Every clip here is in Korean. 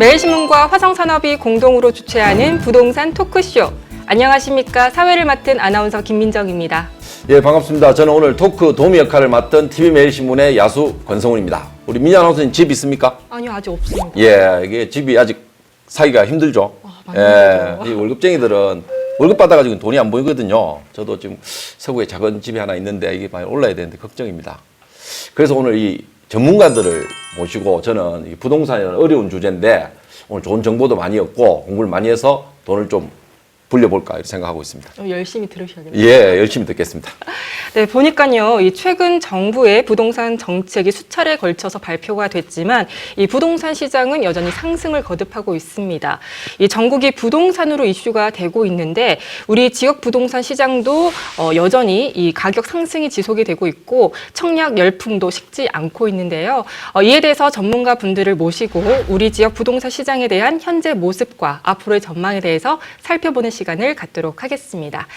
매일신문과 화성산업이 공동으로 주최하는 부동산 토크쇼. 안녕하십니까. 사회를 맡은 아나운서 김민정입니다. 예, 반갑습니다. 저는 오늘 토크 도미 역할을 맡은 TV매일신문의 야수 권성훈입니다. 우리 민희 아나운서님 집 있습니까? 아니요, 아직 없습니다. 예, 이게 집이 아직 사기가 힘들죠. 많이 힘들죠. 이 월급쟁이들은 월급 받아가지고 돈이 안 보이거든요. 저도 지금 서구에 작은 집이 하나 있는데 이게 많이 올라야 되는데 걱정입니다. 그래서 오늘 이 전문가들을 모시고 저는 이 부동산이라는 어려운 주제인데 오늘 좋은 정보도 많이 얻고 공부를 많이 해서 돈을 좀 불려볼까 이렇게 생각하고 있습니다. 열심히 들으셔야겠네요. 예, 열심히 듣겠습니다. 네, 보니까요, 이 최근 정부의 부동산 정책이 수차례 걸쳐서 발표가 됐지만 이 부동산 시장은 여전히 상승을 거듭하고 있습니다. 이 전국이 부동산으로 이슈가 되고 있는데 우리 지역 부동산 시장도 여전히 이 가격 상승이 지속이 되고 있고 청약 열풍도 식지 않고 있는데요. 이에 대해서 전문가 분들을 모시고 우리 지역 부동산 시장에 대한 현재 모습과 앞으로의 전망에 대해서 살펴보는 시간을 갖도록 하겠습니다.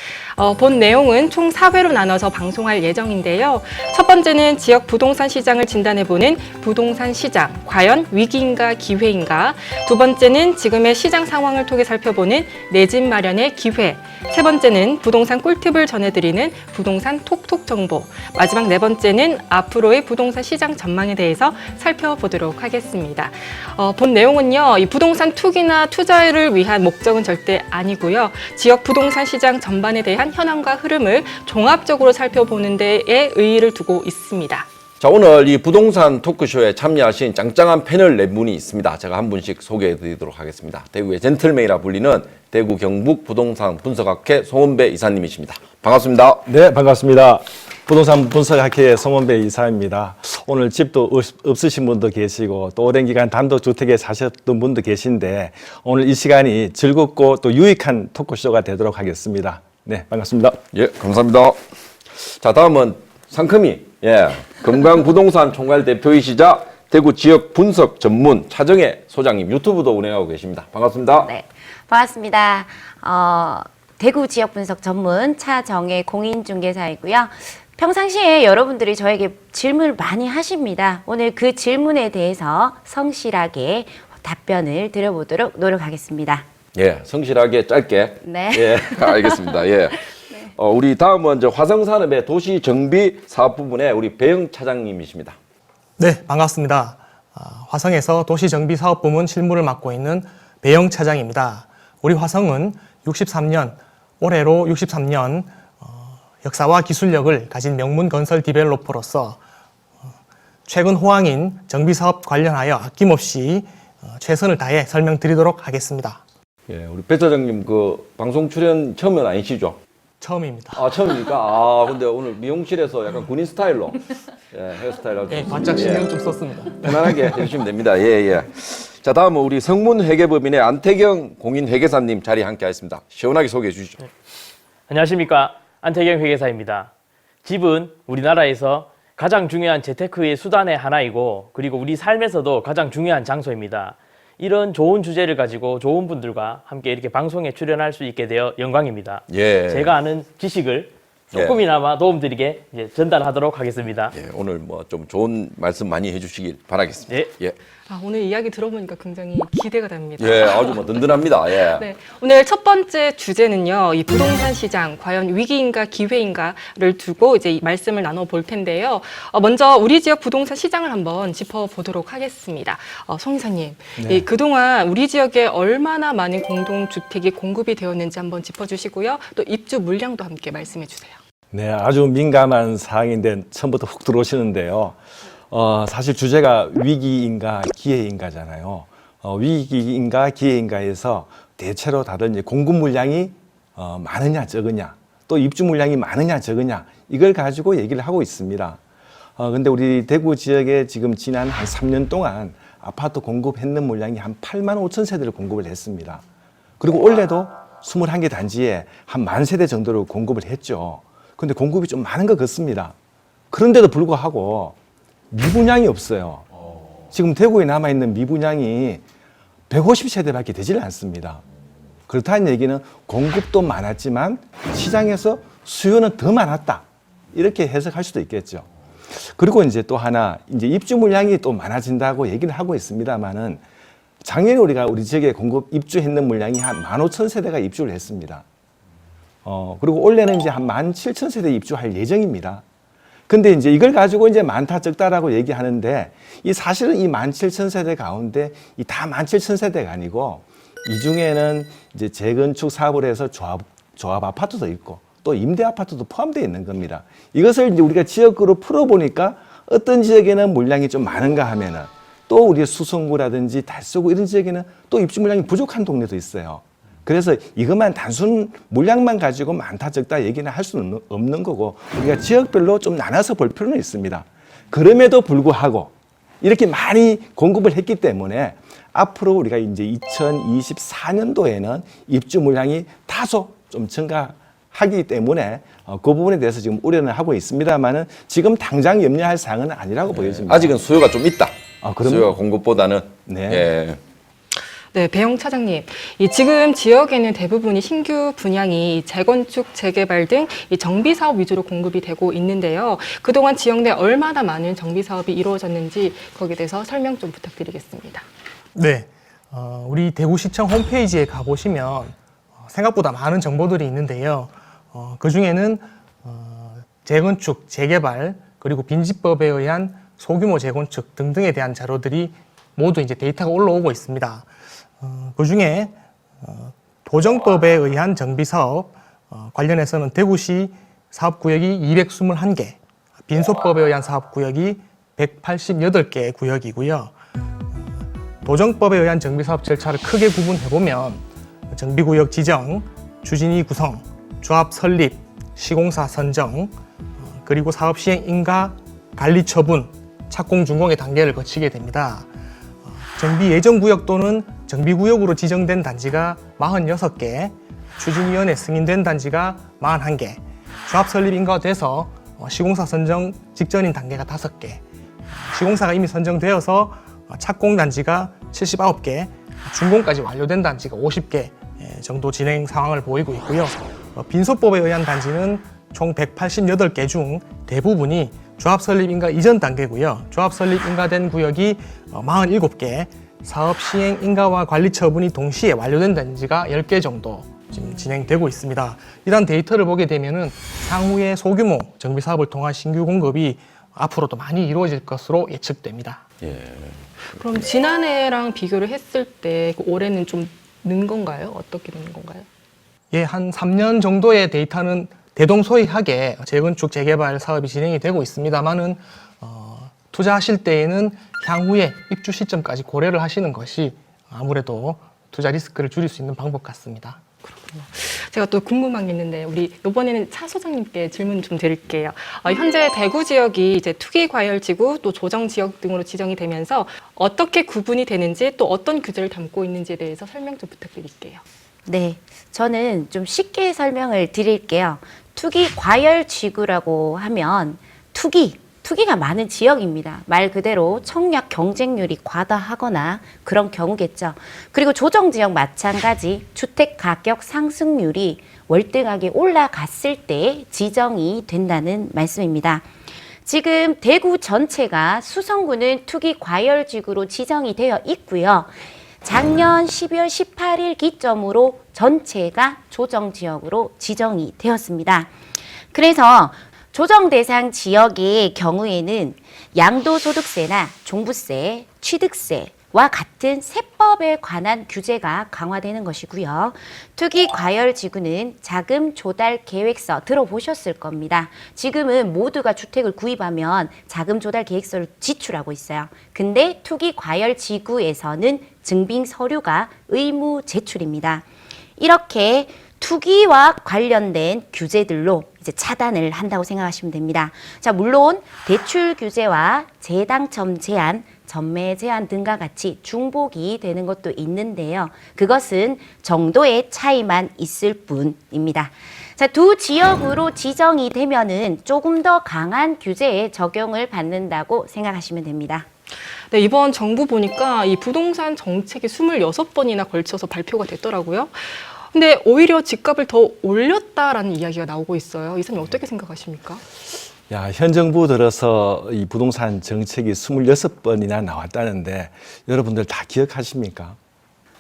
본 내용은 총 4회로 나눠서 방송할 예정인데요. 첫 번째는 지역 부동산 시장을 진단해보는 부동산 시장, 과연 위기인가 기회인가? 두 번째는 지금의 시장 상황을 통해 살펴보는 내 집 마련의 기회. 세 번째는 부동산 꿀팁을 전해드리는 부동산 톡톡 정보. 마지막 네 번째는 앞으로의 부동산 시장 전망에 대해서 살펴보도록 하겠습니다. 본 내용은요, 이 부동산 투기나 투자를 위한 목적은 절대 아니고요. 지역 부동산 시장 전반에 대한 현황과 흐름을 종합적으로 살펴보는 데에 의의를 두고 있습니다. 자, 오늘 이 부동산 토크쇼에 참여하신 짱짱한 패널 네 분이 있습니다. 제가 한 분씩 소개해 드리도록 하겠습니다. 대구의 젠틀맨이라 불리는 대구 경북 부동산 분석학회 송원배 이사님이십니다. 반갑습니다. 네, 반갑습니다. 부동산 분석학회 송원배 이사입니다. 오늘 집도 없으신 분도 계시고 또 오랜 기간 단독주택에 사셨던 분도 계신데 오늘 이 시간이 즐겁고 또 유익한 토크쇼가 되도록 하겠습니다. 네, 반갑습니다. 예, 감사합니다. 자, 다음은 상큼이, 건강부동산 총괄 대표이시자 대구 지역 분석 전문 차정혜 소장님, 유튜브도 운영하고 계십니다. 반갑습니다. 네, 반갑습니다. 대구 지역 분석 전문 차정혜 공인중개사이고요. 평상시에 여러분들이 저에게 질문을 많이 하십니다. 오늘 그 질문에 대해서 성실하게 답변을 드려보도록 노력하겠습니다. 예, 성실하게 짧게. 네. 예, 알겠습니다. 예. 우리 다음은 화성산업의 도시정비 사업 부분에 우리 배영 차장님이십니다. 네, 반갑습니다. 화성에서 도시정비사업부문 실무를 맡고 있는 배영 차장입니다. 우리 화성은 63년, 올해로 63년 역사와 기술력을 가진 명문 건설 디벨로퍼로서 최근 호황인 정비사업 관련하여 아낌없이 최선을 다해 설명드리도록 하겠습니다. 예, 우리 배 차장님 그 방송 출연 처음은 아니시죠? 처음입니다. 아, 처음입니까? 근데 오늘 미용실에서 약간 군인 스타일로, 헤어스타일로. 네, 바짝 신경 좀 썼습니다. 편안하게 해주시면 됩니다. 예. 자, 다음은 우리 성문회계법인의 안태경 공인회계사님 자리에 함께 하겠습니다. 시원하게 소개해 주시죠. 안녕하십니까. 안태경 회계사입니다. 집은 우리나라에서 가장 중요한 재테크의 수단의 하나이고 그리고 우리 삶에서도 가장 중요한 장소입니다. 이런 좋은 주제를 가지고 좋은 분들과 함께 이렇게 방송에 출연할 수 있게 되어 영광입니다. 예. 제가 아는 지식을 조금이나마 도움드리게 전달하도록 하겠습니다. 예, 오늘 좀 좋은 말씀 많이 해주시길 바라겠습니다. 예. 오늘 이야기 들어보니까 굉장히 기대가 됩니다. 예, 아주 든든합니다. 예. 네, 오늘 첫 번째 주제는요, 이 부동산 시장 과연 위기인가 기회인가를 두고 이제 말씀을 나눠볼 텐데요. 먼저 우리 지역 부동산 시장을 한번 짚어보도록 하겠습니다. 송 이사님, 네. 그동안 우리 지역에 얼마나 많은 공동주택이 공급이 되었는지 한번 짚어주시고요. 또 입주 물량도 함께 말씀해 주세요. 네, 아주 민감한 사항인데 처음부터 훅 들어오시는데요. 사실 주제가 위기인가 기회인가잖아요. 위기인가 기회인가에서 대체로 다들 이제 공급 물량이 많으냐 적으냐, 또 입주 물량이 많으냐 적으냐 이걸 가지고 얘기를 하고 있습니다. 근데 우리 대구 지역에 지금 지난 한 3년 동안 아파트 공급했는 물량이 한 8만 5천 세대를 공급을 했습니다. 그리고 올해도 21개 단지에 한 10,000세대 정도로 공급을 했죠. 근데 공급이 좀 많은 것 같습니다. 그런데도 불구하고 미분양이 없어요. 지금 대구에 남아있는 미분양이 150세대밖에 되질 않습니다. 그렇다는 얘기는 공급도 많았지만 시장에서 수요는 더 많았다. 이렇게 해석할 수도 있겠죠. 그리고 이제 또 하나, 이제 입주 물량이 또 많아진다고 얘기를 하고 있습니다만은 작년에 우리가 우리 지역에 공급 입주했는 물량이 한 15,000세대가 입주를 했습니다. 그리고 올해는 이제 한 17,000세대 입주할 예정입니다. 근데 이제 이걸 가지고 이제 많다 적다라고 얘기하는데 이 사실은 이 17,000세대 가운데 이 다 17,000세대가 아니고 이 중에는 이제 재건축 사업을 해서 조합 아파트도 있고 또 임대 아파트도 포함되어 있는 겁니다. 이것을 이제 우리가 지역으로 풀어보니까 어떤 지역에는 물량이 좀 많은가 하면은 또 우리 수성구라든지 달서구 이런 지역에는 또 입주 물량이 부족한 동네도 있어요. 그래서 이것만 단순 물량만 가지고 많다 적다 얘기는 할 수는 없는 거고 우리가 지역별로 좀 나눠서 볼 필요는 있습니다. 그럼에도 불구하고 이렇게 많이 공급을 했기 때문에 앞으로 우리가 이제 2024년도에는 입주 물량이 다소 좀 증가하기 때문에 그 부분에 대해서 지금 우려는 하고 있습니다만은 지금 당장 염려할 사항은 아니라고 보여집니다. 아직은 수요가 좀 있다. 그럼요. 수요가 공급보다는. 네. 예. 네, 배영 차장님. 지금 지역에는 대부분이 신규 분양이 재건축, 재개발 등 이 정비 사업 위주로 공급이 되고 있는데요. 그동안 지역 내 얼마나 많은 정비 사업이 이루어졌는지 거기에 대해서 설명 좀 부탁드리겠습니다. 네, 우리 대구시청 홈페이지에 가보시면 생각보다 많은 정보들이 있는데요. 그 중에는 재건축, 재개발, 그리고 빈집법에 의한 소규모 재건축 등등에 대한 자료들이 모두 이제 데이터가 올라오고 있습니다. 그 중에 도정법에 의한 정비사업 관련해서는 대구시 사업구역이 221개, 빈소법에 의한 사업구역이 188개 구역이고요. 도정법에 의한 정비사업 절차를 크게 구분해보면 정비구역 지정, 추진위 구성, 조합 설립, 시공사 선정, 그리고 사업 시행 인가, 관리 처분, 착공 준공의 단계를 거치게 됩니다. 정비 예정구역 또는 정비구역으로 지정된 단지가 46개, 추진위원회 승인된 단지가 41개, 조합 설립 인가가 돼서 시공사 선정 직전인 단계가 5개, 시공사가 이미 선정되어서 착공 단지가 79개, 준공까지 완료된 단지가 50개 정도 진행 상황을 보이고 있고요. 빈소법에 의한 단지는 총 188개 중 대부분이 조합 설립 인가 이전 단계고요. 조합 설립 인가된 구역이 47개, 사업 시행 인가와 관리 처분이 동시에 완료된 단지가 10개 정도 지금 진행되고 있습니다. 이러한 데이터를 보게 되면은 향후에 소규모 정비 사업을 통한 신규 공급이 앞으로도 많이 이루어질 것으로 예측됩니다. 예. 그럼 지난해랑 비교를 했을 때 올해는 좀 는 건가요? 어떻게 되는 건가요? 예, 한 3년 정도의 데이터는 대동소이하게 재건축, 재개발 사업이 진행이 되고 있습니다만은 투자하실 때에는 향후에 입주 시점까지 고려를 하시는 것이 아무래도 투자 리스크를 줄일 수 있는 방법 같습니다. 제가 또 궁금한 게 있는데 우리 이번에는 차 소장님께 질문 좀 드릴게요. 현재 대구 지역이 이제 투기 과열 지구 또 조정 지역 등으로 지정이 되면서 어떻게 구분이 되는지 또 어떤 규제를 담고 있는지에 대해서 설명 좀 부탁드릴게요. 네, 저는 좀 쉽게 설명을 드릴게요. 투기 과열 지구라고 하면 투기가 많은 지역입니다. 말 그대로 청약 경쟁률이 과다하거나 그런 경우겠죠. 그리고 조정 지역 마찬가지 주택 가격 상승률이 월등하게 올라갔을 때 지정이 된다는 말씀입니다. 지금 대구 전체가 수성구는 투기 과열 지구로 지정이 되어 있고요. 작년 12월 18일 기점으로 전체가 조정 지역으로 지정이 되었습니다. 그래서 조정 대상 지역의 경우에는 양도소득세나 종부세, 취득세와 같은 세법에 관한 규제가 강화되는 것이고요. 투기 과열 지구는 자금 조달 계획서 들어보셨을 겁니다. 지금은 모두가 주택을 구입하면 자금 조달 계획서를 지출하고 있어요. 근데 투기 과열 지구에서는 증빙 서류가 의무 제출입니다. 이렇게 투기와 관련된 규제들로 이제 차단을 한다고 생각하시면 됩니다. 자, 물론 대출 규제와 재당첨 제한, 전매 제한 등과 같이 중복이 되는 것도 있는데요. 그것은 정도의 차이만 있을 뿐입니다. 자, 두 지역으로 지정이 되면은 조금 더 강한 규제에 적용을 받는다고 생각하시면 됩니다. 네, 이번 정부 보니까 이 부동산 정책이 26번이나 걸쳐서 발표가 됐더라고요. 근데 오히려 집값을 더 올렸다라는 이야기가 나오고 있어요. 이사님 어떻게 생각하십니까? 야, 현 정부 들어서 이 부동산 정책이 26번이나 나왔다는데 여러분들 다 기억하십니까?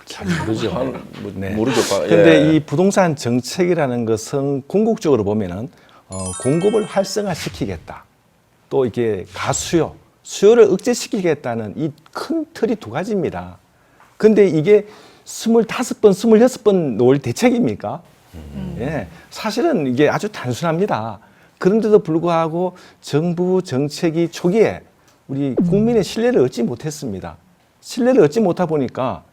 잘 모르죠. 네. 모르죠. 근데 예. 이 부동산 정책이라는 것은 궁극적으로 보면은 공급을 활성화시키겠다. 또 이게 가수요, 수요를 억제시키겠다는 이 큰 틀이 두 가지입니다. 근데 이게 25번, 26번 놓을 대책입니까? 예, 사실은 이게 아주 단순합니다. 그런데도 불구하고 정부 정책이 초기에 우리 국민의 신뢰를 얻지 못했습니다. 신뢰를 얻지 못하다 보니까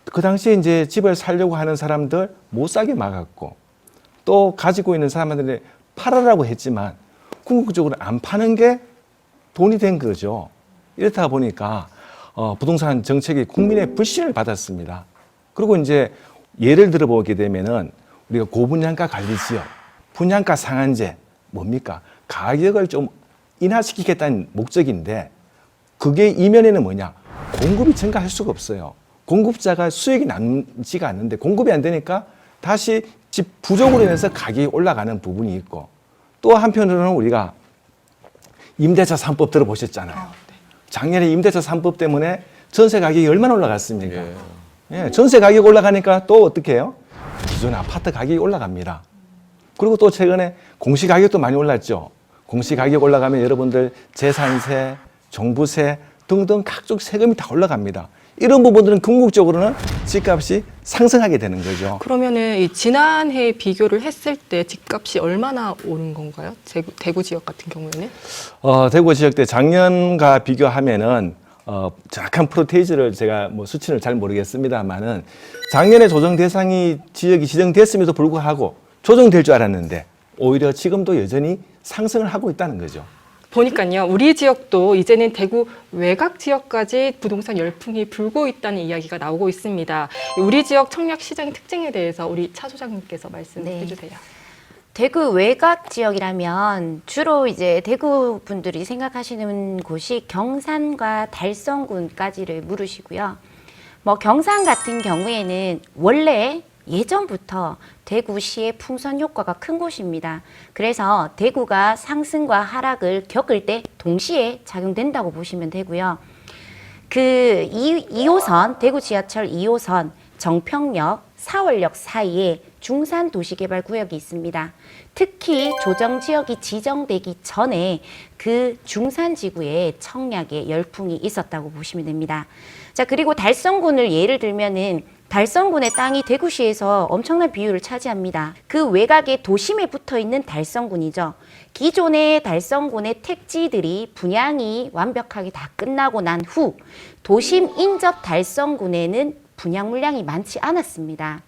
그 당시에 이제 집을 살려고 하는 사람들 못 사게 막았고 또 가지고 있는 사람들이 팔아라고 했지만 궁극적으로 안 파는 게 돈이 된 거죠. 이렇다 보니까 부동산 정책이 국민의 불신을 받았습니다. 그리고 이제 예를 들어 보게 되면은 우리가 고분양가 관리 지역, 분양가 상한제 뭡니까? 가격을 좀 인하시키겠다는 목적인데 그게 이면에는 뭐냐? 공급이 증가할 수가 없어요. 공급자가 수익이 남지가 않는데 공급이 안 되니까 다시 집 부족으로 인해서 가격이 올라가는 부분이 있고 또 한편으로는 우리가 임대차 3법 들어보셨잖아요. 작년에 임대차 3법 때문에 전세 가격이 얼마나 올라갔습니까? 예, 전세 가격 올라가니까 또 어떻게 해요? 기존 아파트 가격이 올라갑니다. 그리고 또 최근에 공시 가격도 많이 올랐죠. 공시 가격 올라가면 여러분들 재산세, 종부세 등등 각종 세금이 다 올라갑니다. 이런 부분들은 궁극적으로는 집값이 상승하게 되는 거죠. 그러면은 이 지난해 비교를 했을 때 집값이 얼마나 오른 건가요? 대구 지역 같은 경우에는? 대구 지역 때 작년과 비교하면은 정확한 프로테이지를 제가 뭐 수치를 잘 모르겠습니다만은 작년에 조정 대상이 지역이 지정됐음에도 불구하고 조정될 줄 알았는데 오히려 지금도 여전히 상승을 하고 있다는 거죠. 보니까요, 우리 지역도 이제는 대구 외곽 지역까지 부동산 열풍이 불고 있다는 이야기가 나오고 있습니다. 우리 지역 청약 시장의 특징에 대해서 우리 차 소장님께서 말씀해 네. 주세요. 대구 외곽 지역이라면 주로 이제 대구 분들이 생각하시는 곳이 경산과 달성군까지를 물으시고요. 뭐 경산 같은 경우에는 원래 예전부터 대구시의 풍선 효과가 큰 곳입니다. 그래서 대구가 상승과 하락을 겪을 때 동시에 작용된다고 보시면 되고요. 그 2호선, 대구 지하철 2호선 정평역, 사월역 사이에 중산 도시개발구역이 있습니다. 특히 조정지역이 지정되기 전에 그 중산지구에 청약의 열풍이 있었다고 보시면 됩니다. 자, 그리고 달성군을 예를 들면은 달성군의 땅이 대구시에서 엄청난 비율을 차지합니다. 그 외곽에 도심에 붙어 있는 달성군이죠. 기존의 달성군의 택지들이 분양이 완벽하게 다 끝나고 난 후 도심 인접 달성군에는 분양 물량이 많지 않았습니다.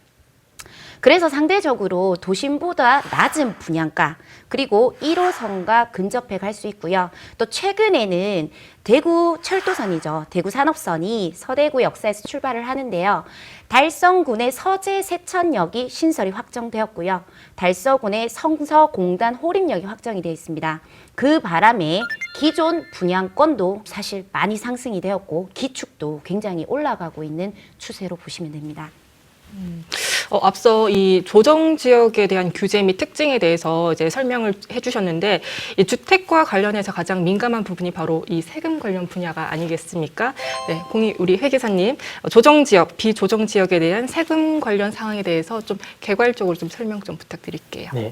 그래서 상대적으로 도심보다 낮은 분양가 그리고 1호선과 근접해 갈 수 있고요. 또 최근에는 대구 철도선이죠. 대구 산업선이 서대구 역사에서 출발을 하는데요. 달성군의 서제 세천역이 신설이 확정되었고요. 달서군의 성서공단 호림역이 확정이 되어 있습니다. 그 바람에 기존 분양권도 사실 많이 상승이 되었고 기축도 굉장히 올라가고 있는 추세로 보시면 됩니다. 앞서 이 조정 지역에 대한 규제 및 특징에 대해서 이제 설명을 해주셨는데 이 주택과 관련해서 가장 민감한 부분이 바로 이 세금 관련 분야가 아니겠습니까? 네, 우리 회 계사님, 조정 지역, 비조정 지역에 대한 세금 관련 사항에 대해서 좀 개괄적으로 좀 설명 좀 부탁드릴게요. 네.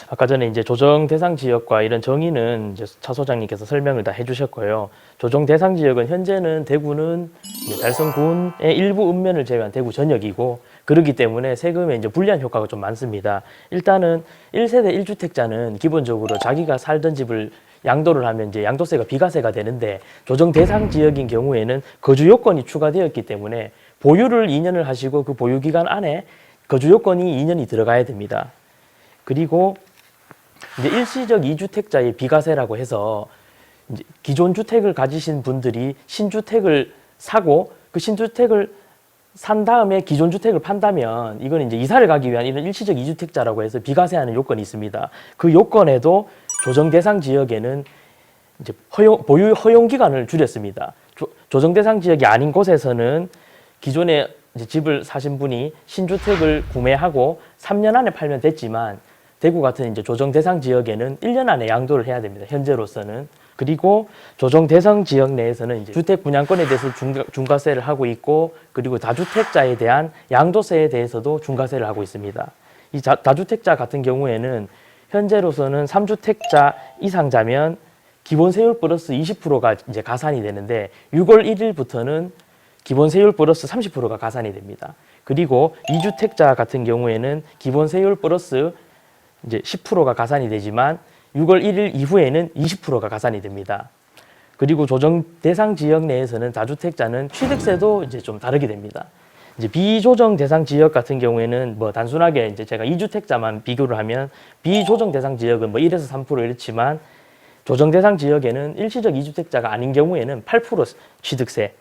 아까 전에 이제 조정 대상 지역과 이런 정의는 이제 차 소장님께서 설명을 다 해주셨고요. 조정 대상 지역은 현재는 대구는 이제 달성군의 일부 읍면을 제외한 대구 전역이고 그렇기 때문에 세금에 이제 불리한 효과가 좀 많습니다. 일단은 1세대 1주택자는 기본적으로 자기가 살던 집을 양도를 하면 이제 양도세가 비과세가 되는데 조정 대상 지역인 경우에는 거주 요건이 추가되었기 때문에 보유를 2년을 하시고 그 보유 기간 안에 거주 요건이 2년이 들어가야 됩니다. 그리고 이제 일시적 2주택자의 비과세라고 해서 이제 기존 주택을 가지신 분들이 신주택을 사고 그 신주택을 산 다음에 기존 주택을 판다면 이건 이제 이사를 가기 위한 이런 일시적 2주택자라고 해서 비과세하는 요건이 있습니다. 그 요건에도 조정 대상 지역에는 이제 보유 허용 기간을 줄였습니다. 조정 대상 지역이 아닌 곳에서는 기존에 이제 집을 사신 분이 신주택을 구매하고 3년 안에 팔면 됐지만 대구 같은 이제 조정 대상 지역에는 1년 안에 양도를 해야 됩니다. 현재로서는. 그리고 조정 대상 지역 내에서는 이제 주택 분양권에 대해서 중과세를 하고 있고, 그리고 다주택자에 대한 양도세에 대해서도 중과세를 하고 있습니다. 이 다주택자 같은 경우에는 현재로서는 3주택자 이상자면 기본세율 플러스 20%가 이제 가산이 되는데 6월 1일부터는 기본세율 플러스 30%가 가산이 됩니다. 그리고 2주택자 같은 경우에는 기본세율 플러스 이제 10%가 가산이 되지만 6월 1일 이후에는 20%가 가산이 됩니다. 그리고 조정 대상 지역 내에서는 다주택자는 취득세도 이제 좀 다르게 됩니다. 이제 비조정 대상 지역 같은 경우에는 뭐 단순하게 이제 제가 2주택자만 비교를 하면 비조정 대상 지역은 뭐 1에서 3% 이렇지만 조정 대상 지역에는 일시적 2주택자가 아닌 경우에는 8% 취득세,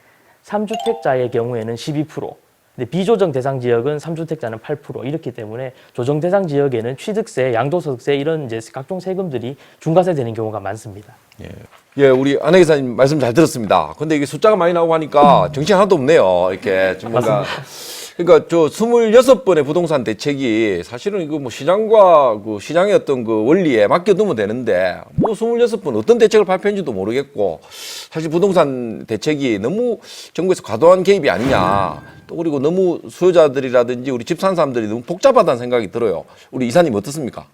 3주택자의 경우에는 12%, 근데 비조정 대상 지역은 3주택자는 8% 이렇기 때문에 조정 대상 지역에는 취득세, 양도소득세 이런 이제 각종 세금들이 중과세 되는 경우가 많습니다. 예, 우리 안혜 기사님 말씀 잘 들었습니다. 근데 이게 숫자가 많이 나오고 하니까 정신 하나도 없네요. 이렇게 좀 뭔가. 그러니까 저 26번의 부동산 대책이 사실은 이거 뭐 시장과 그 시장의 어떤 그 원리에 맡겨두면 되는데 뭐 26번 어떤 대책을 발표했는지도 모르겠고 사실 부동산 대책이 너무 정부에서 과도한 개입이 아니냐. 또 그리고 너무 수요자들이라든지 우리 집 사는 사람들이 너무 복잡하다는 생각이 들어요. 우리 이사님 어떻습니까?